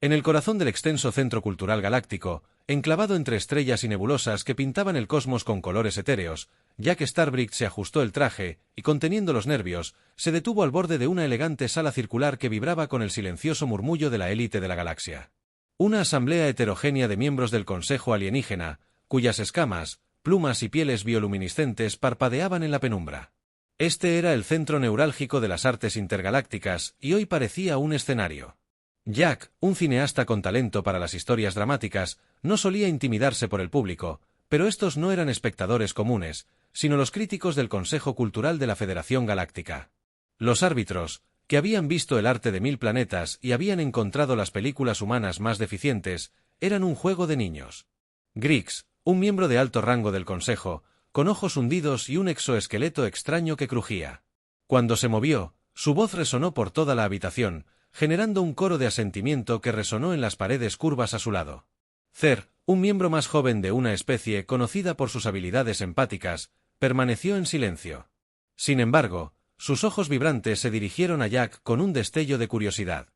En el corazón del extenso centro cultural galáctico, enclavado entre estrellas y nebulosas que pintaban el cosmos con colores etéreos, Jack Starbrick se ajustó el traje y, conteniendo los nervios, se detuvo al borde de una elegante sala circular que vibraba con el silencioso murmullo de la élite de la galaxia. Una asamblea heterogénea de miembros del Consejo Alienígena, cuyas escamas, plumas y pieles bioluminiscentes parpadeaban en la penumbra. Este era el centro neurálgico de las artes intergalácticas y hoy parecía un escenario. Jack, un cineasta con talento para las historias dramáticas, no solía intimidarse por el público, pero estos no eran espectadores comunes, sino los críticos del Consejo Cultural de la Federación Galáctica. Los árbitros, que habían visto el arte de 1000 planetas y habían encontrado las películas humanas más deficientes, eran un juego de niños. Griggs, un miembro de alto rango del Consejo, con ojos hundidos y un exoesqueleto extraño que crujía. Cuando se movió, su voz resonó por toda la habitación, generando un coro de asentimiento que resonó en las paredes curvas a su lado. Cer, un miembro más joven de una especie conocida por sus habilidades empáticas, permaneció en silencio. Sin embargo, sus ojos vibrantes se dirigieron a Jack con un destello de curiosidad.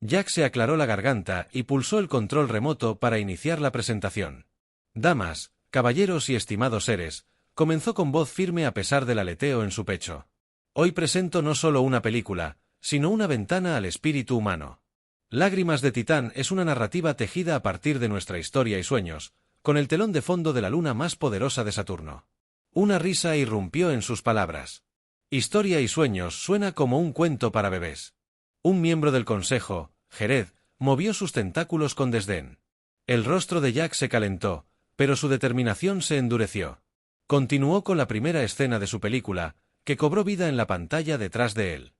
Jack se aclaró la garganta y pulsó el control remoto para iniciar la presentación. Damas, caballeros y estimados seres, comenzó con voz firme a pesar del aleteo en su pecho. Hoy presento no solo una película, sino una ventana al espíritu humano. Lágrimas de Titán es una narrativa tejida a partir de nuestra historia y sueños, con el telón de fondo de la luna más poderosa de Saturno. Una risa irrumpió en sus palabras. Historia y sueños suena como un cuento para bebés. Un miembro del consejo, Jared, movió sus tentáculos con desdén. El rostro de Jack se calentó, pero su determinación se endureció. Continuó con la primera escena de su película, que cobró vida en la pantalla detrás de él.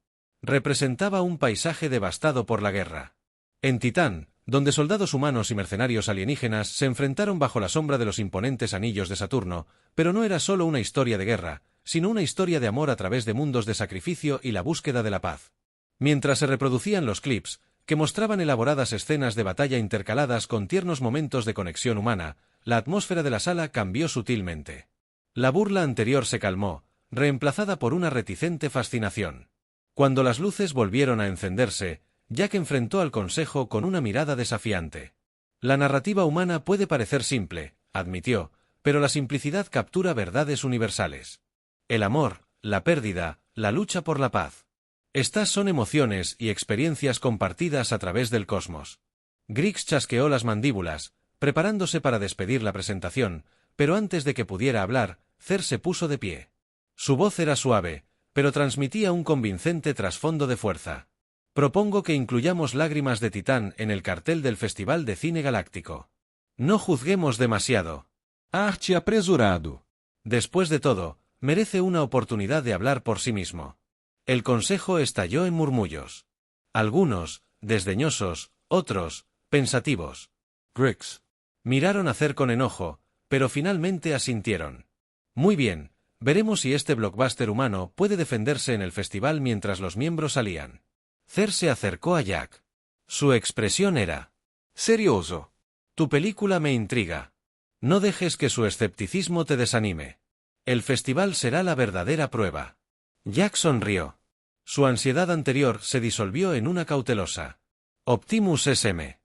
Representaba un paisaje devastado por la guerra. En Titán, donde soldados humanos y mercenarios alienígenas se enfrentaron bajo la sombra de los imponentes anillos de Saturno, pero no era solo una historia de guerra, sino una historia de amor a través de mundos de sacrificio y la búsqueda de la paz. Mientras se reproducían los clips, que mostraban elaboradas escenas de batalla intercaladas con tiernos momentos de conexión humana, la atmósfera de la sala cambió sutilmente. La burla anterior se calmó, reemplazada por una reticente fascinación. Cuando las luces volvieron a encenderse, Jack enfrentó al consejo con una mirada desafiante. La narrativa humana puede parecer simple, admitió, pero la simplicidad captura verdades universales. El amor, la pérdida, la lucha por la paz. Estas son emociones y experiencias compartidas a través del cosmos. Griggs chasqueó las mandíbulas, preparándose para despedir la presentación, pero antes de que pudiera hablar, Cer se puso de pie. Su voz era suave, pero transmitía un convincente trasfondo de fuerza. Propongo que incluyamos Lágrimas de Titán en el cartel del Festival de Cine Galáctico. No juzguemos demasiado. Arte apresurado. Después de todo, merece una oportunidad de hablar por sí mismo. El consejo estalló en murmullos. Algunos, desdeñosos, otros, pensativos. Griggs. Miraron a Cer con enojo, pero finalmente asintieron. Muy bien, veremos si este blockbuster humano puede defenderse en el festival mientras los miembros salían. Cer se acercó a Jack. Su expresión era: Serioso. Tu película me intriga. No dejes que su escepticismo te desanime. El festival será la verdadera prueba. Jack sonrió. Su ansiedad anterior se disolvió en una cautelosa: Optimus SM.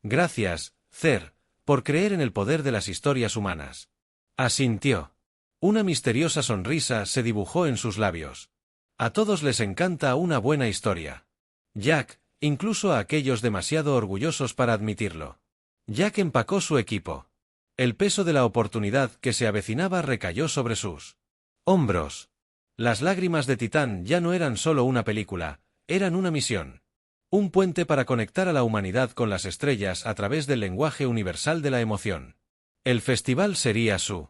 Gracias, Cer, por creer en el poder de las historias humanas. Asintió. Una misteriosa sonrisa se dibujó en sus labios. A todos les encanta una buena historia. Jack, incluso a aquellos demasiado orgullosos para admitirlo. Jack empacó su equipo. El peso de la oportunidad que se avecinaba recayó sobre sus hombros. Las Lágrimas de Titán ya no eran solo una película, eran una misión. Un puente para conectar a la humanidad con las estrellas a través del lenguaje universal de la emoción. El festival sería su.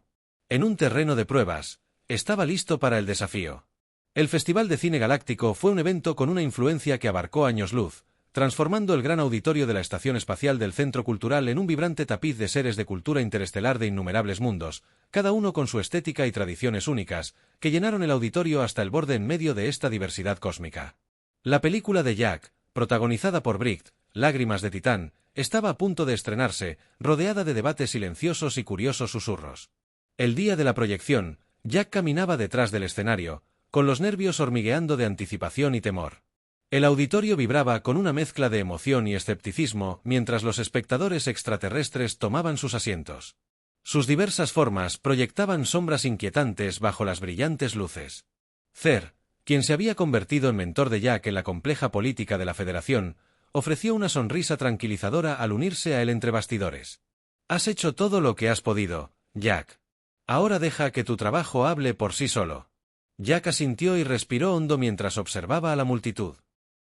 En un terreno de pruebas, estaba listo para el desafío. El Festival de Cine Galáctico fue un evento con una influencia que abarcó años luz, transformando el gran auditorio de la Estación Espacial del Centro Cultural en un vibrante tapiz de seres de cultura interestelar de innumerables mundos, cada uno con su estética y tradiciones únicas, que llenaron el auditorio hasta el borde en medio de esta diversidad cósmica. La película de Jack, protagonizada por Bright, Lágrimas de Titán, estaba a punto de estrenarse, rodeada de debates silenciosos y curiosos susurros. El día de la proyección, Jack caminaba detrás del escenario, con los nervios hormigueando de anticipación y temor. El auditorio vibraba con una mezcla de emoción y escepticismo mientras los espectadores extraterrestres tomaban sus asientos. Sus diversas formas proyectaban sombras inquietantes bajo las brillantes luces. Cer, quien se había convertido en mentor de Jack en la compleja política de la Federación, ofreció una sonrisa tranquilizadora al unirse a él entre bastidores. Has hecho todo lo que has podido, Jack. Ahora deja que tu trabajo hable por sí solo. Jack asintió y respiró hondo mientras observaba a la multitud.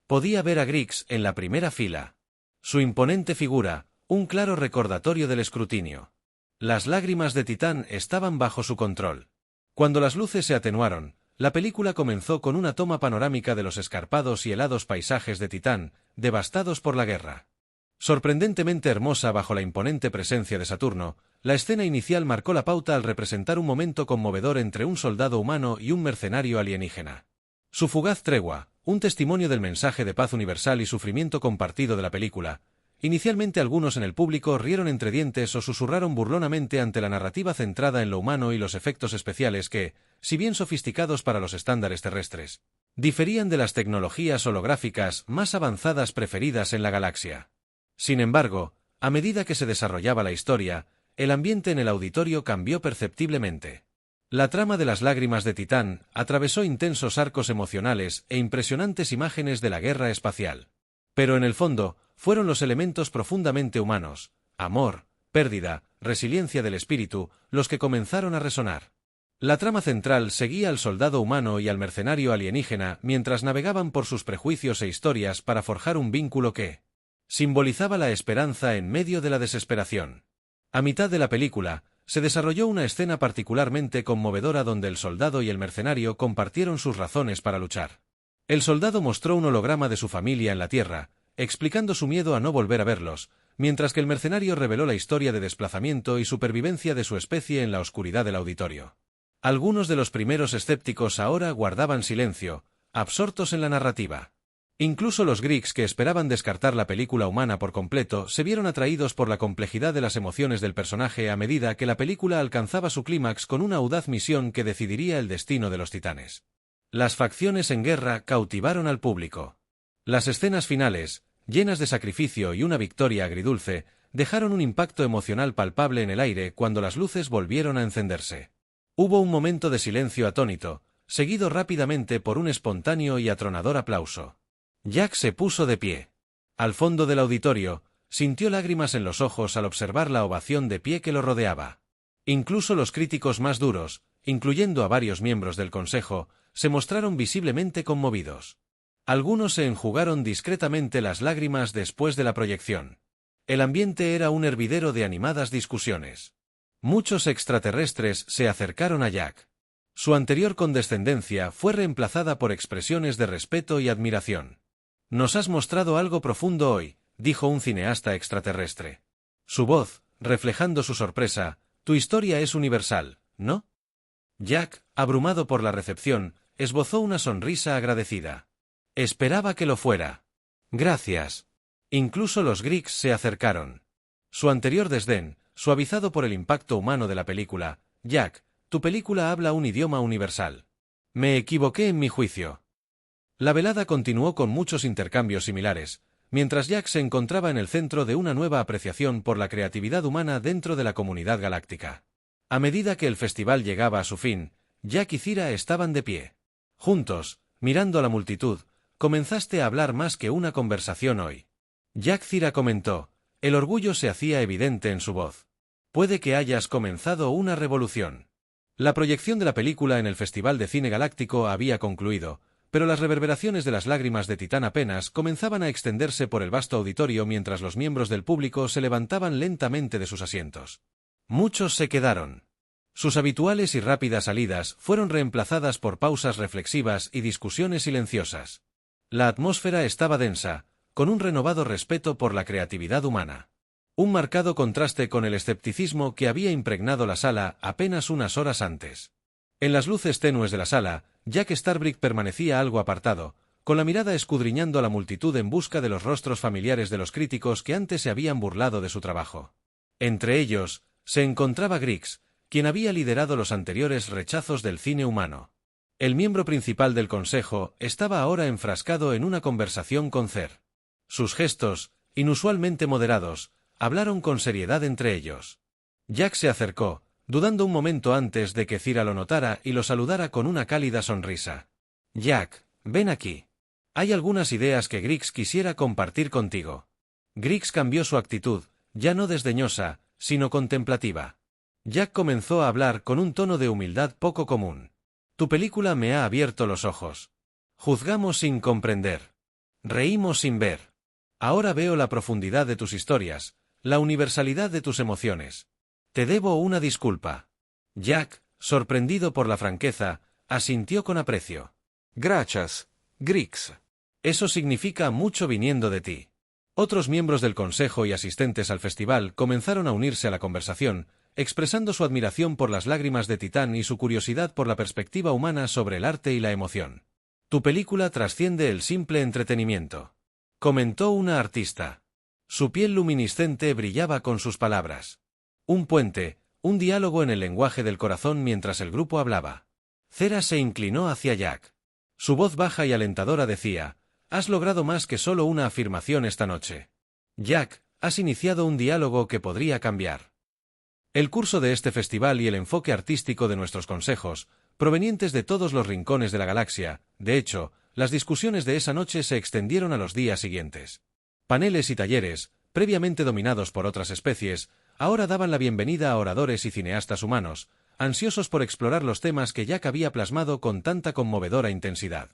Podía ver a Griggs en la primera fila. Su imponente figura, un claro recordatorio del escrutinio. Las lágrimas de Titán estaban bajo su control. Cuando las luces se atenuaron, la película comenzó con una toma panorámica de los escarpados y helados paisajes de Titán, devastados por la guerra. Sorprendentemente hermosa bajo la imponente presencia de Saturno, la escena inicial marcó la pauta al representar un momento conmovedor entre un soldado humano y un mercenario alienígena. Su fugaz tregua, un testimonio del mensaje de paz universal y sufrimiento compartido de la película. Inicialmente algunos en el público rieron entre dientes o susurraron burlonamente ante la narrativa centrada en lo humano y los efectos especiales que, si bien sofisticados para los estándares terrestres, diferían de las tecnologías holográficas más avanzadas preferidas en la galaxia. Sin embargo, a medida que se desarrollaba la historia, el ambiente en el auditorio cambió perceptiblemente. La trama de las lágrimas de Titán atravesó intensos arcos emocionales e impresionantes imágenes de la guerra espacial. Pero en el fondo, fueron los elementos profundamente humanos, amor, pérdida, resiliencia del espíritu, los que comenzaron a resonar. La trama central seguía al soldado humano y al mercenario alienígena mientras navegaban por sus prejuicios e historias para forjar un vínculo que simbolizaba la esperanza en medio de la desesperación. A mitad de la película, se desarrolló una escena particularmente conmovedora donde el soldado y el mercenario compartieron sus razones para luchar. El soldado mostró un holograma de su familia en la Tierra, explicando su miedo a no volver a verlos, mientras que el mercenario reveló la historia de desplazamiento y supervivencia de su especie en la oscuridad del auditorio. Algunos de los primeros escépticos ahora guardaban silencio, absortos en la narrativa. Incluso los Griggs que esperaban descartar la película humana por completo se vieron atraídos por la complejidad de las emociones del personaje a medida que la película alcanzaba su clímax con una audaz misión que decidiría el destino de los titanes. Las facciones en guerra cautivaron al público. Las escenas finales, llenas de sacrificio y una victoria agridulce, dejaron un impacto emocional palpable en el aire cuando las luces volvieron a encenderse. Hubo un momento de silencio atónito, seguido rápidamente por un espontáneo y atronador aplauso. Jack se puso de pie. Al fondo del auditorio, sintió lágrimas en los ojos al observar la ovación de pie que lo rodeaba. Incluso los críticos más duros, incluyendo a varios miembros del consejo, se mostraron visiblemente conmovidos. Algunos se enjugaron discretamente las lágrimas después de la proyección. El ambiente era un hervidero de animadas discusiones. Muchos extraterrestres se acercaron a Jack. Su anterior condescendencia fue reemplazada por expresiones de respeto y admiración. «Nos has mostrado algo profundo hoy», dijo un cineasta extraterrestre. Su voz, reflejando su sorpresa, «Tu historia es universal, ¿no?». Jack, abrumado por la recepción, esbozó una sonrisa agradecida. Esperaba que lo fuera. «Gracias». Incluso los Griggs se acercaron. Su anterior desdén, suavizado por el impacto humano de la película, «Jack, tu película habla un idioma universal. Me equivoqué en mi juicio». La velada continuó con muchos intercambios similares, mientras Jack se encontraba en el centro de una nueva apreciación por la creatividad humana dentro de la comunidad galáctica. A medida que el festival llegaba a su fin, Jack y Cira estaban de pie. Juntos, mirando a la multitud, comenzaste a hablar más que una conversación hoy. Jack Cira comentó, el orgullo se hacía evidente en su voz. Puede que hayas comenzado una revolución. La proyección de la película en el Festival de Cine Galáctico había concluido, pero las reverberaciones de las lágrimas de Titán apenas comenzaban a extenderse por el vasto auditorio mientras los miembros del público se levantaban lentamente de sus asientos. Muchos se quedaron. Sus habituales y rápidas salidas fueron reemplazadas por pausas reflexivas y discusiones silenciosas. La atmósfera estaba densa, con un renovado respeto por la creatividad humana. Un marcado contraste con el escepticismo que había impregnado la sala apenas unas horas antes. En las luces tenues de la sala, Jack Starbrick permanecía algo apartado, con la mirada escudriñando a la multitud en busca de los rostros familiares de los críticos que antes se habían burlado de su trabajo. Entre ellos, se encontraba Griggs, quien había liderado los anteriores rechazos del cine humano. El miembro principal del consejo estaba ahora enfrascado en una conversación con Cer. Sus gestos, inusualmente moderados, hablaron con seriedad entre ellos. Jack se acercó, dudando un momento antes de que Cira lo notara y lo saludara con una cálida sonrisa. Jack, ven aquí. Hay algunas ideas que Griggs quisiera compartir contigo. Griggs cambió su actitud, ya no desdeñosa, sino contemplativa. Jack comenzó a hablar con un tono de humildad poco común. Tu película me ha abierto los ojos. Juzgamos sin comprender. Reímos sin ver. Ahora veo la profundidad de tus historias, la universalidad de tus emociones. Te debo una disculpa. Jack, sorprendido por la franqueza, asintió con aprecio. Gracias, Griggs. Eso significa mucho viniendo de ti. Otros miembros del consejo y asistentes al festival comenzaron a unirse a la conversación, expresando su admiración por las lágrimas de Titán y su curiosidad por la perspectiva humana sobre el arte y la emoción. Tu película trasciende el simple entretenimiento, comentó una artista. Su piel luminiscente brillaba con sus palabras. Un puente, un diálogo en el lenguaje del corazón mientras el grupo hablaba. Cera se inclinó hacia Jack. Su voz baja y alentadora decía, has logrado más que solo una afirmación esta noche. Jack, has iniciado un diálogo que podría cambiar. El curso de este festival y el enfoque artístico de nuestros consejos, provenientes de todos los rincones de la galaxia, de hecho, las discusiones de esa noche se extendieron a los días siguientes. Paneles y talleres, previamente dominados por otras especies, ahora daban la bienvenida a oradores y cineastas humanos, ansiosos por explorar los temas que Jack había plasmado con tanta conmovedora intensidad.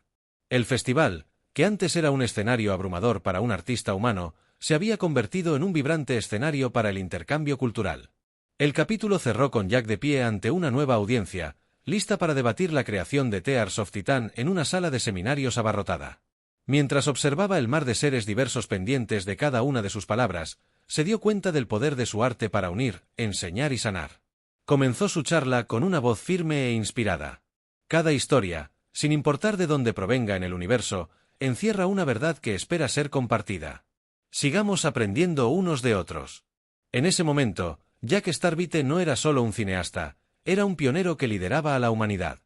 El festival, que antes era un escenario abrumador para un artista humano, se había convertido en un vibrante escenario para el intercambio cultural. El capítulo cerró con Jack de pie ante una nueva audiencia, lista para debatir la creación de Tears of Titan en una sala de seminarios abarrotada. Mientras observaba el mar de seres diversos pendientes de cada una de sus palabras, se dio cuenta del poder de su arte para unir, enseñar y sanar. Comenzó su charla con una voz firme e inspirada. Cada historia, sin importar de dónde provenga en el universo, encierra una verdad que espera ser compartida. Sigamos aprendiendo unos de otros. En ese momento, Jack Starbite no era solo un cineasta, era un pionero que lideraba a la humanidad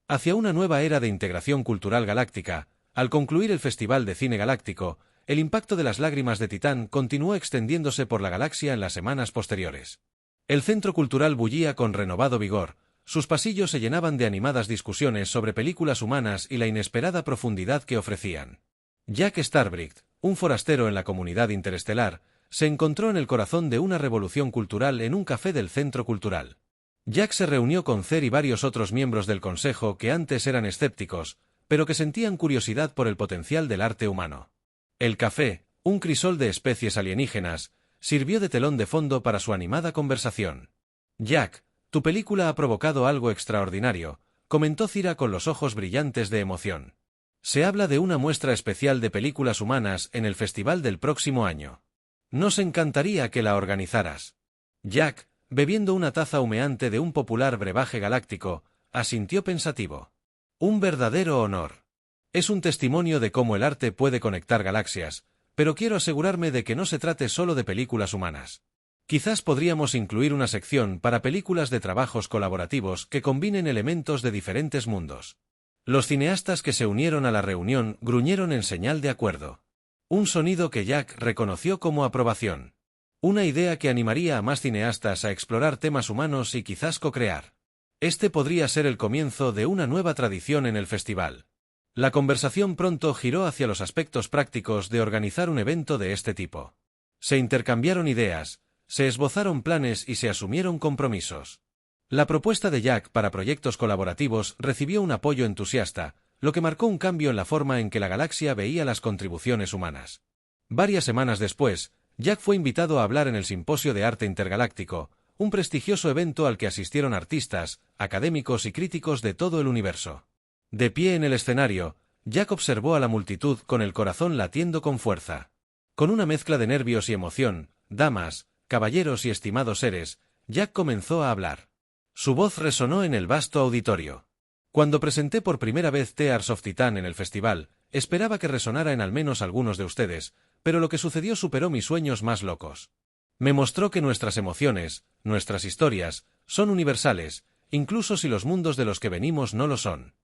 hacia una nueva era de integración cultural galáctica. Al concluir el Festival de Cine Galáctico, el impacto de las lágrimas de Titán continuó extendiéndose por la galaxia en las semanas posteriores. El centro cultural bullía con renovado vigor, sus pasillos se llenaban de animadas discusiones sobre películas humanas y la inesperada profundidad que ofrecían. Jack Starbright, un forastero en la comunidad interestelar, se encontró en el corazón de una revolución cultural en un café del centro cultural. Jack se reunió con Cer y varios otros miembros del consejo que antes eran escépticos, pero que sentían curiosidad por el potencial del arte humano. El café, un crisol de especies alienígenas, sirvió de telón de fondo para su animada conversación. Jack, tu película ha provocado algo extraordinario, comentó Cira con los ojos brillantes de emoción. Se habla de una muestra especial de películas humanas en el festival del próximo año. Nos encantaría que la organizaras. Jack, bebiendo una taza humeante de un popular brebaje galáctico, asintió pensativo. Un verdadero honor. Es un testimonio de cómo el arte puede conectar galaxias, pero quiero asegurarme de que no se trate solo de películas humanas. Quizás podríamos incluir una sección para películas de trabajos colaborativos que combinen elementos de diferentes mundos. Los cineastas que se unieron a la reunión gruñeron en señal de acuerdo. Un sonido que Jack reconoció como aprobación. Una idea que animaría a más cineastas a explorar temas humanos y quizás co-crear. Este podría ser el comienzo de una nueva tradición en el festival. La conversación pronto giró hacia los aspectos prácticos de organizar un evento de este tipo. Se intercambiaron ideas, se esbozaron planes y se asumieron compromisos. La propuesta de Jack para proyectos colaborativos recibió un apoyo entusiasta, lo que marcó un cambio en la forma en que la galaxia veía las contribuciones humanas. Varias semanas después, Jack fue invitado a hablar en el Simposio de Arte Intergaláctico, un prestigioso evento al que asistieron artistas, académicos y críticos de todo el universo. De pie en el escenario, Jack observó a la multitud con el corazón latiendo con fuerza. Con una mezcla de nervios y emoción, damas, caballeros y estimados seres, Jack comenzó a hablar. Su voz resonó en el vasto auditorio. Cuando presenté por primera vez Tears of Titan en el festival, esperaba que resonara en al menos algunos de ustedes, pero lo que sucedió superó mis sueños más locos. Me mostró que nuestras emociones, nuestras historias, son universales, incluso si los mundos de los que venimos no lo son.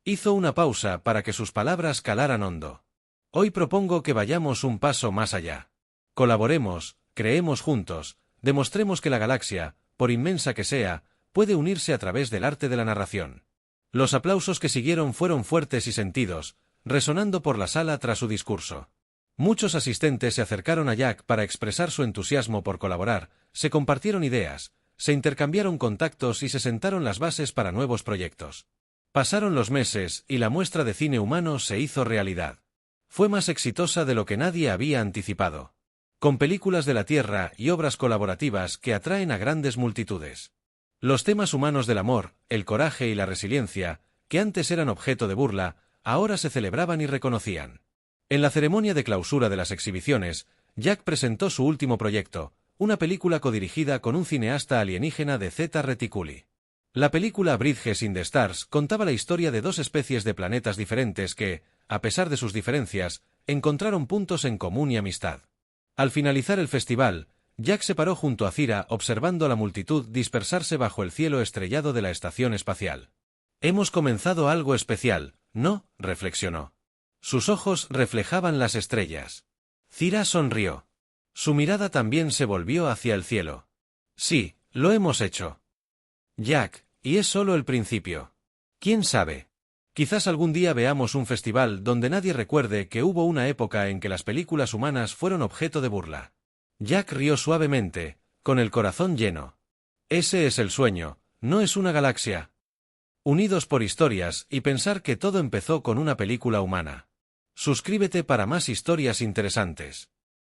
Hizo una pausa para que sus palabras calaran hondo. Hoy propongo que vayamos un paso más allá. Colaboremos, creemos juntos, demostremos que la galaxia, por inmensa que sea, puede unirse a través del arte de la narración. Los aplausos que siguieron fueron fuertes y sentidos, resonando por la sala tras su discurso. Muchos asistentes se acercaron a Jack para expresar su entusiasmo por colaborar, se compartieron ideas, se intercambiaron contactos y se sentaron las bases para nuevos proyectos. Pasaron los meses y la muestra de cine humano se hizo realidad. Fue más exitosa de lo que nadie había anticipado. Con películas de la Tierra y obras colaborativas que atraen a grandes multitudes. Los temas humanos del amor, el coraje y la resiliencia, que antes eran objeto de burla, ahora se celebraban y reconocían. En la ceremonia de clausura de las exhibiciones, Jack presentó su último proyecto, una película codirigida con un cineasta alienígena de Zeta Reticuli. La película Bridges in the Stars contaba la historia de dos especies de planetas diferentes que, a pesar de sus diferencias, encontraron puntos en común y amistad. Al finalizar el festival, Jack se paró junto a Cira observando a la multitud dispersarse bajo el cielo estrellado de la estación espacial. «Hemos comenzado algo especial, ¿no?», reflexionó. Sus ojos reflejaban las estrellas. Cira sonrió. Su mirada también se volvió hacia el cielo. «Sí, lo hemos hecho. Jack, y es solo el principio. ¿Quién sabe? Quizás algún día veamos un festival donde nadie recuerde que hubo una época en que las películas humanas fueron objeto de burla». Jack rió suavemente, con el corazón lleno. Ese es el sueño, ¿no es una galaxia? Unidos por historias y pensar que todo empezó con una película humana. Suscríbete para más historias interesantes.